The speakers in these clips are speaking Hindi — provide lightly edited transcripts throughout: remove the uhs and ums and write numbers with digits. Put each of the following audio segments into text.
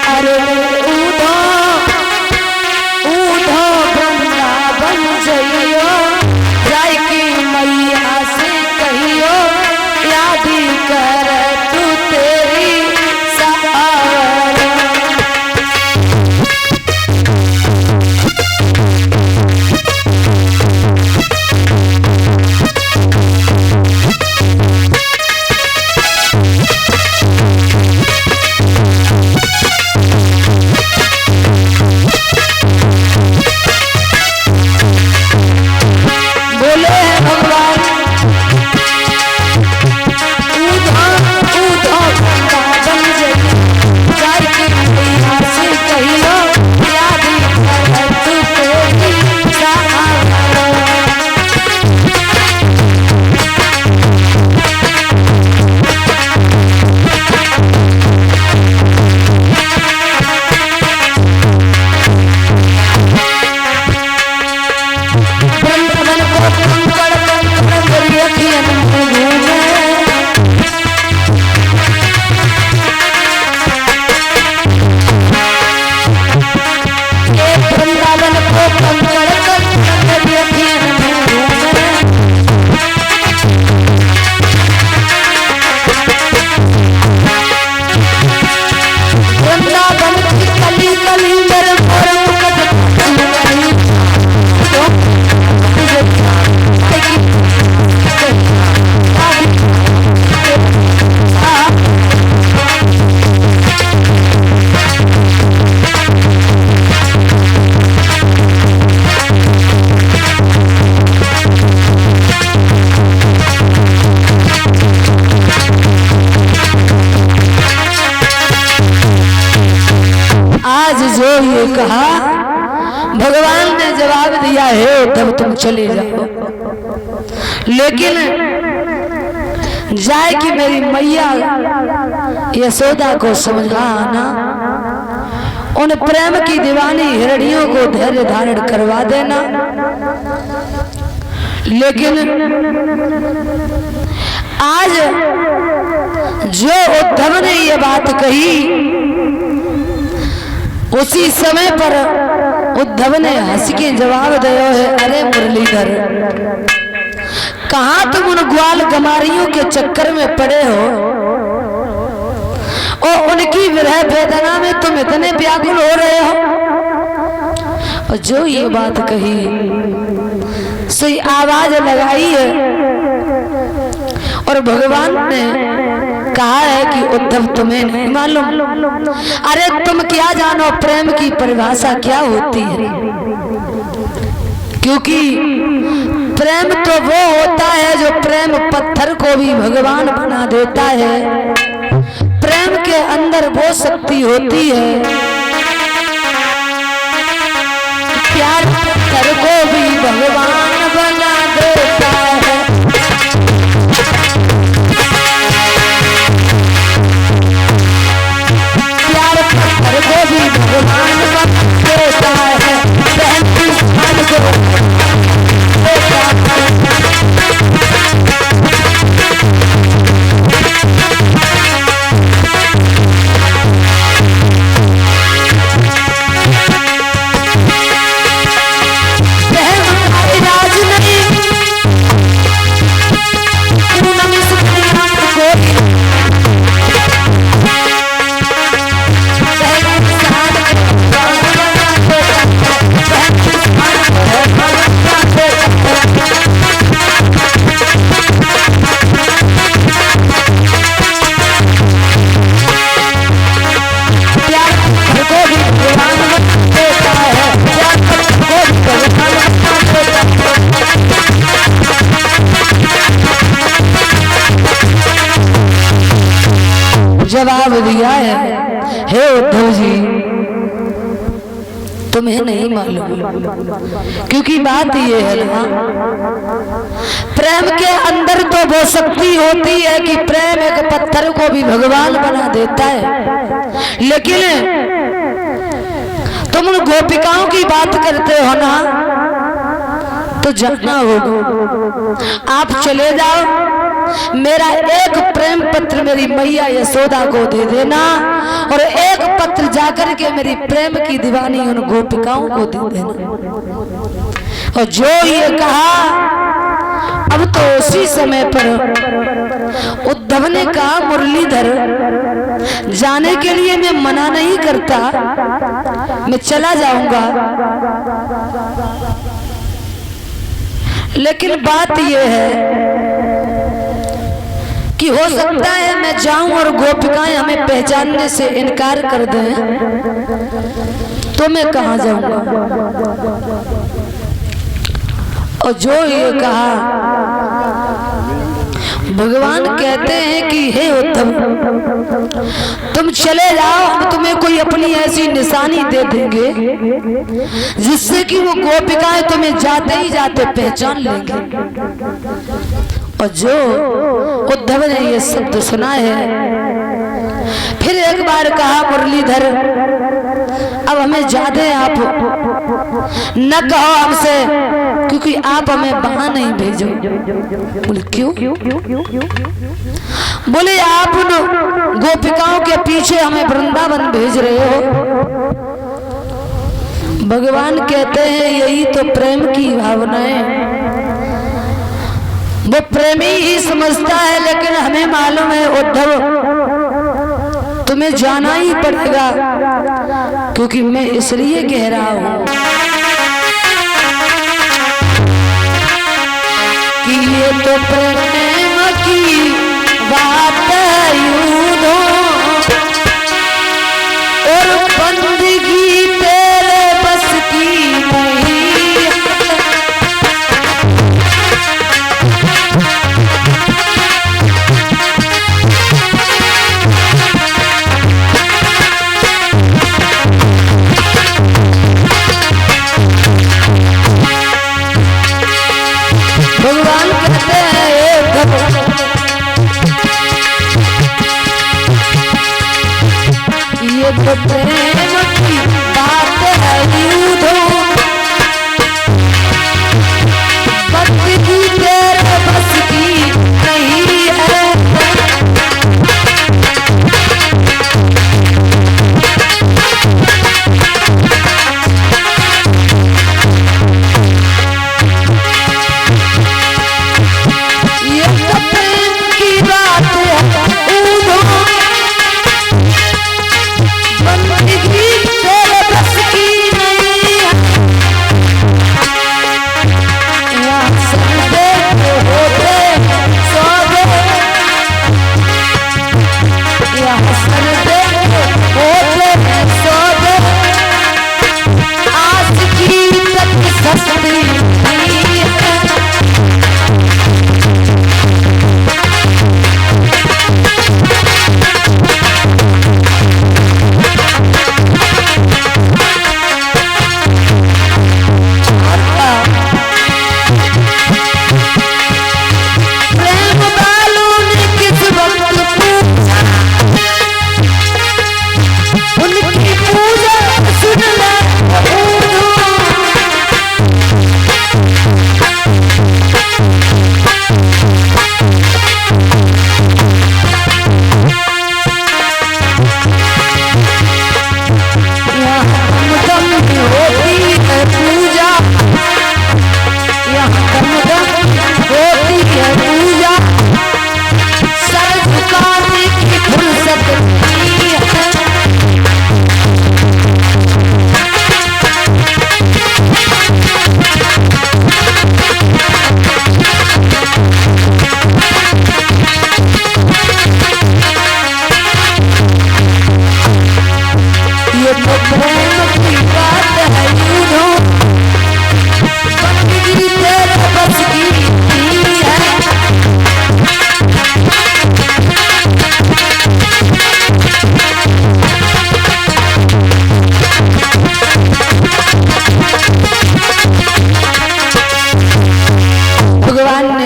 अरे ऊधो ऊधो वृंदावन जइयो, जाय की मैया से कहियो, याद कर तू तेरी सहारा। ये कहा, भगवान ने जवाब दिया है तब तुम चले जाओ, लेकिन जाए कि मेरी मैया यशोदा को समझाना, उन प्रेम की दीवानी हिरणियों को धैर्य धारण करवा देना। लेकिन आज जो उद्धव ने ये बात कही, उसी समय पर उद्धव ने हंस के जवाब दिया है, अरे मुरलीधर, कहां तुम उन ग्वाल गमारियों के चक्कर में पड़े हो और उनकी विरह वेदना में तुम इतने व्याकुल हो रहे हो। और जो ये बात कही सही आवाज लगाई है और भगवान ने कहा है कि उद्धव तुम्हें नहीं मालूम, अरे तुम क्या जानो प्रेम की परिभाषा क्या होती है, क्योंकि प्रेम तो वो होता है जो प्रेम पत्थर को भी भगवान बना देता है। प्रेम के अंदर वो शक्ति होती है, प्यार पत्थर को भी भगवान बना देता है। प्यार पत्थर को भी भगवान बना देता है। बहन की जान को देता है। जवाब दिया है, हे उद्धव जी तुम्हें नहीं मालूम, क्योंकि बात ये है ना, प्रेम के अंदर तो वो शक्ति होती है कि प्रेम एक पत्थर को भी भगवान बना देता है। लेकिन तुम उन गोपिकाओं की बात करते हो ना, तो जाना होगा, आप चले जाओ मेरा एक प्रेम पत्र मेरी मैया यशोदा को दे देना और एक पत्र जाकर के मेरी प्रेम की दीवानी उन गोपिकाओं को दे देना। और जो ये कहा, अब तो उसी समय पर उद्धव ने कहा, मुरलीधर जाने के लिए मैं मना नहीं करता, मैं चला जाऊंगा, लेकिन बात यह है कि हो सकता है मैं जाऊं और गोपिकाएं हमें पहचानने से इनकार कर दें, तो मैं कहां जाऊंगा। और जो ये कहा, भगवान कहते हैं कि हे उद्धव, तुम चले जाओ, हम तुम्हें कोई अपनी ऐसी निशानी दे देंगे जिससे कि वो गोपिकाएं तुम्हें जाते ही जाते पहचान लेंगे। और जो उद्धव ने ये शब्द सुना है, फिर एक बार कहा, मुरलीधर अब हमें ज्यादा आप न कहो हमसे, क्योंकि आप हमें वहां नहीं भेजो। बोले क्यों? बोले आप उन गोपिकाओं के पीछे हमें वृंदावन भेज रहे हो। भगवान कहते हैं यही तो प्रेम की भावना है, वो प्रेमी ही समझता है, लेकिन हमें मालूम है उद्धव तुम्हें जाना ही पड़ेगा, क्योंकि मैं इसलिए कह रहा हूं कि ये तो प्रेम की बात यूं हो और बंदगी तेरे बस की नहीं। भगवान कहते हैं ये तो प्रेम की बात है यूं हो, बंदगी तेरे बस की नहीं है।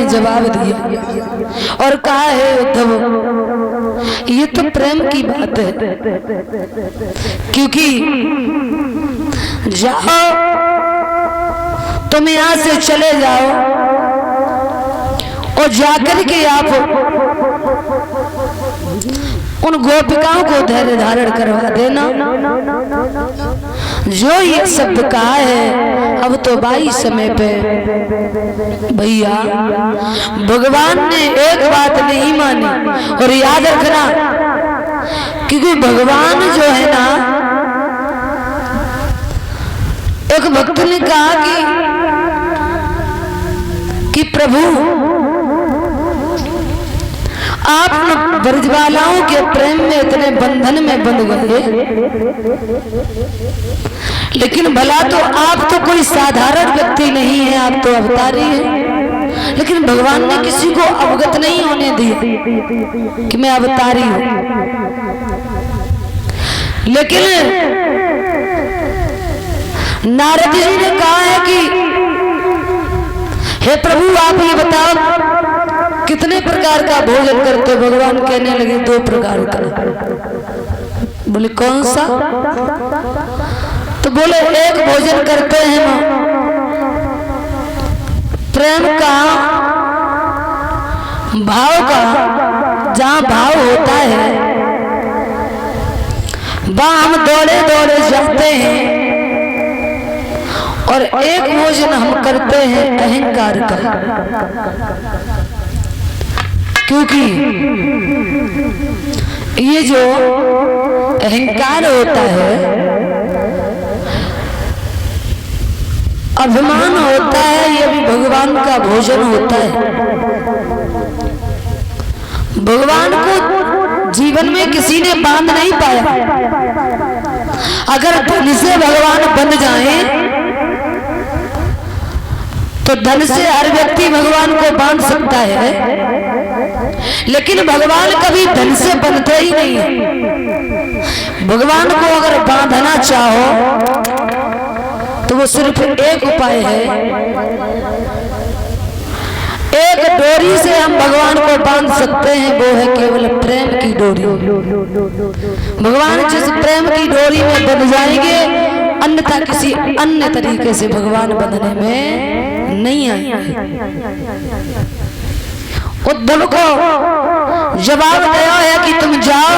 जवाब दिया और कहा है उद्धव ये तो प्रेम की बात है, क्योंकि जाओ तुम यहां से चले जाओ और जाकर के आप उन गोपिकाओं को धैर्य धारण करवा देना। जो ये शब्द कहा है अब तो बाई समय पे भैया भगवान ने एक बात नहीं मानी। और याद रखना, क्योंकि भगवान जो है ना, एक भक्त ने कहा कि प्रभु आप ब्रजबालाओं के प्रेम में इतने बंधन में बंध गए, लेकिन भला तो आप तो कोई साधारण व्यक्ति नहीं है, आप तो अवतारी हैं। लेकिन भगवान ने किसी को अवगत नहीं होने दिया कि मैं अवतारी हूं। लेकिन नारद जी ने कहा है कि हे प्रभु आप ये बताओ कितने प्रकार का भोजन करते? भगवान कहने लगे 2 प्रकार का। बोले कौन सा? तो बोले एक भोजन करते हैं प्रेम का, भाव का, जहां भाव होता है वहां हम दौड़े दौड़े जाते हैं। और एक भोजन हम करते हैं अहंकार का, क्योंकि ये जो अहंकार होता है, अभिमान होता है, ये भी भगवान का भोजन होता है। भगवान को जीवन में किसी ने बांध नहीं पाया। अगर धन से भगवान बंध जाए तो धन से हर व्यक्ति भगवान को बांध सकता है, लेकिन भगवान कभी धन से बंधते ही नहीं है। भगवान को अगर बांधना चाहो तो वो सिर्फ एक उपाय है, एक डोरी से हम भगवान को बांध सकते हैं, वो है केवल प्रेम की डोरी। भगवान जिस प्रेम की डोरी में बंध जाएंगे, अन्यथा किसी अन्य तरीके से भगवान बंधने में नहीं आएंगे। उद्धव को जवाब दिया है कि तुम जाओ,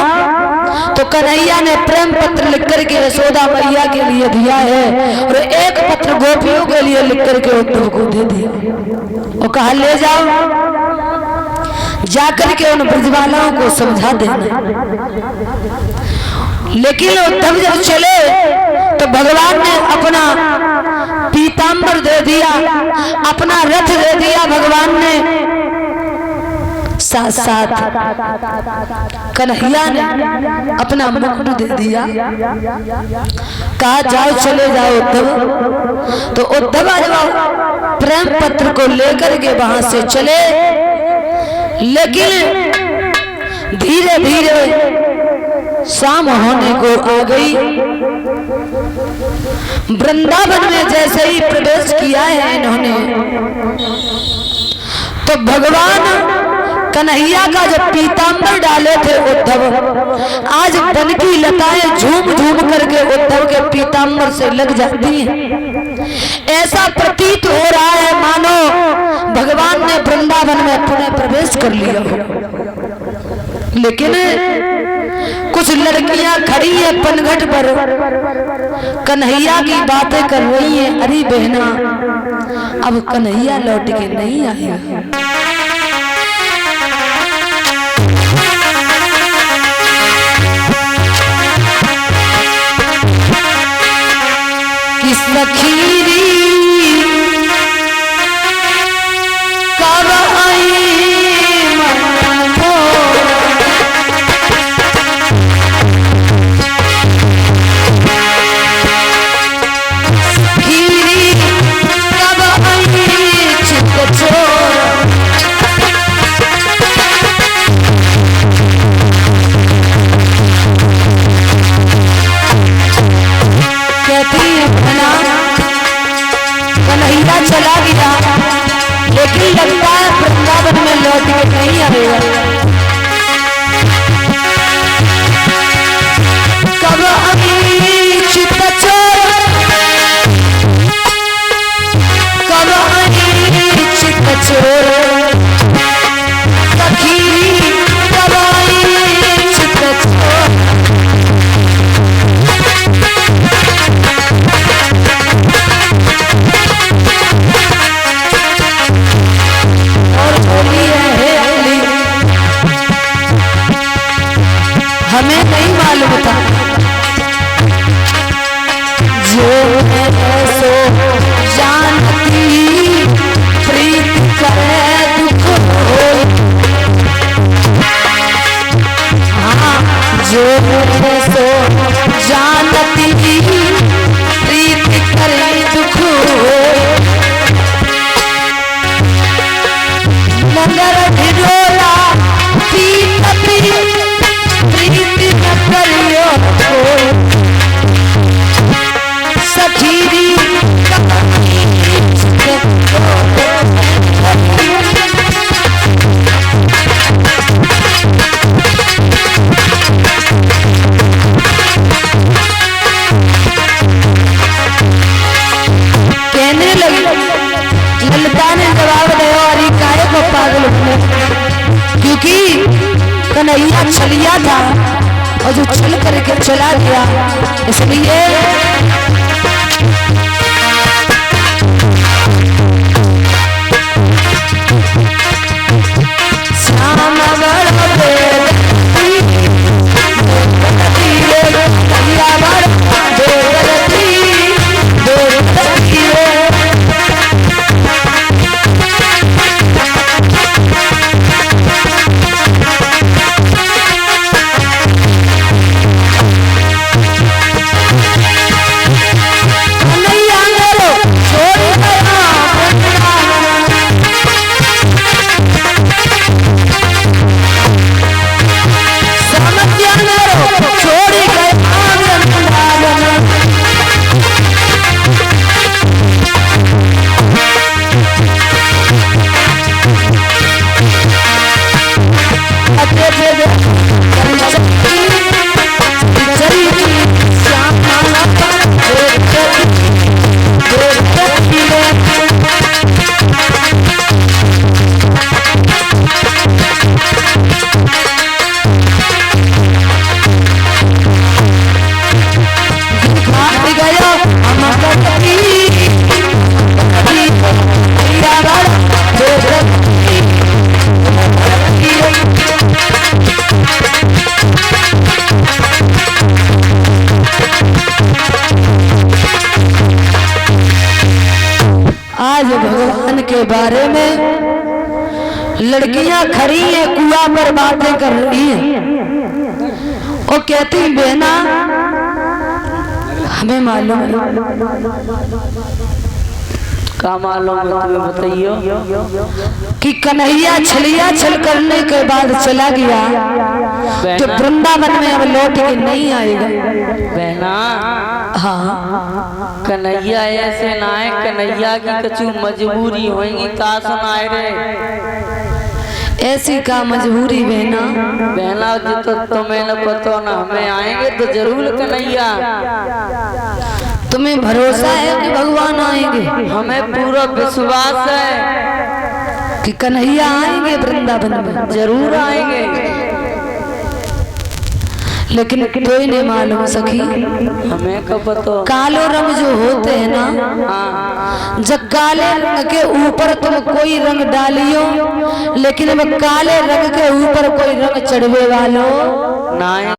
तो कन्हैया ने प्रेम पत्र लिख करके यशोदा मैया के लिए दिया है और एक पत्र गोपियों के लिए लिख करके उद्धव को दे दिया और कहा ले जाओ, जाकर के उन ब्रजबालाओं को समझा देना। लेकिन उद्धव जब चले तो भगवान ने अपना पीतांबर दे दिया, अपना रथ दे दिया। भगवान ने साथ साथ कन्हैया ने अपना मुकुट दे दिया, कहा जाओ चले जाओ उद्धव। तो उद्धव प्रेम पत्र को लेकर के वहां से चले, लेकिन धीरे धीरे शाम होने को आ गई। वृंदावन में जैसे ही प्रवेश किया है इन्होंने, तो भगवान कन्हैया का जब पीतांबर डाले थे उद्धव, आज वन की लताएं झूम झूम करके उद्धव के पीतांबर से लग जाती हैं। ऐसा प्रतीत हो रहा है मानो भगवान ने वृंदावन में पुनः प्रवेश कर लिया हो। लेकिन कुछ लड़कियां खड़ी है पनघट पर, कन्हैया की बातें कर रही हैं। अरे बहना, अब कन्हैया लौट के नहीं आएगा। किस लखीरी कब आई मालूम था जो सो जानती प्रीत करे दुख होए। हाँ जो सो जानती प्रीत करे दुख होए। मगर ढिढोरा प्रीत न करियो कोई सखीरी कहने लगी। ललिता ने जवाब दिया अरे काहे को पागल हुए, क्योंकि कन्हैया छलिया था और जो छल करके चला गया इसलिए आज भगवान के बारे में लड़कियां खड़ी हैं कुआं पर बातें कर रही हैं और कहती बहना हमें मालूम है। का मालूम तुम्हें बताइयो कि कन्हैया छलिया छल करने के बाद चला गया तो वृंदावन में अब लौट के नहीं आएगा। बहना हाँ कन्हैया ऐसे ना है, कन्हैया की कछु मजबूरी होगी ता सुनाए रे। ऐसी का मजबूरी बहना जो तो तुम्हें न पता ना हमें आएंगे तो जरूर कन्हैया। तुम्हें भरोसा है कि भगवान आएंगे? हमें पूरा विश्वास है कि कन्हैया आएंगे वृंदावन में, जरूर आएंगे। लेकिन कोई नहीं मालूम सखी हमें कब पता। कालो रंग जो होते हैं ना, जब काले रंग के ऊपर तुम कोई रंग डालियो लेकिन अब काले रंग के ऊपर कोई रंग चढ़वे वालो ना।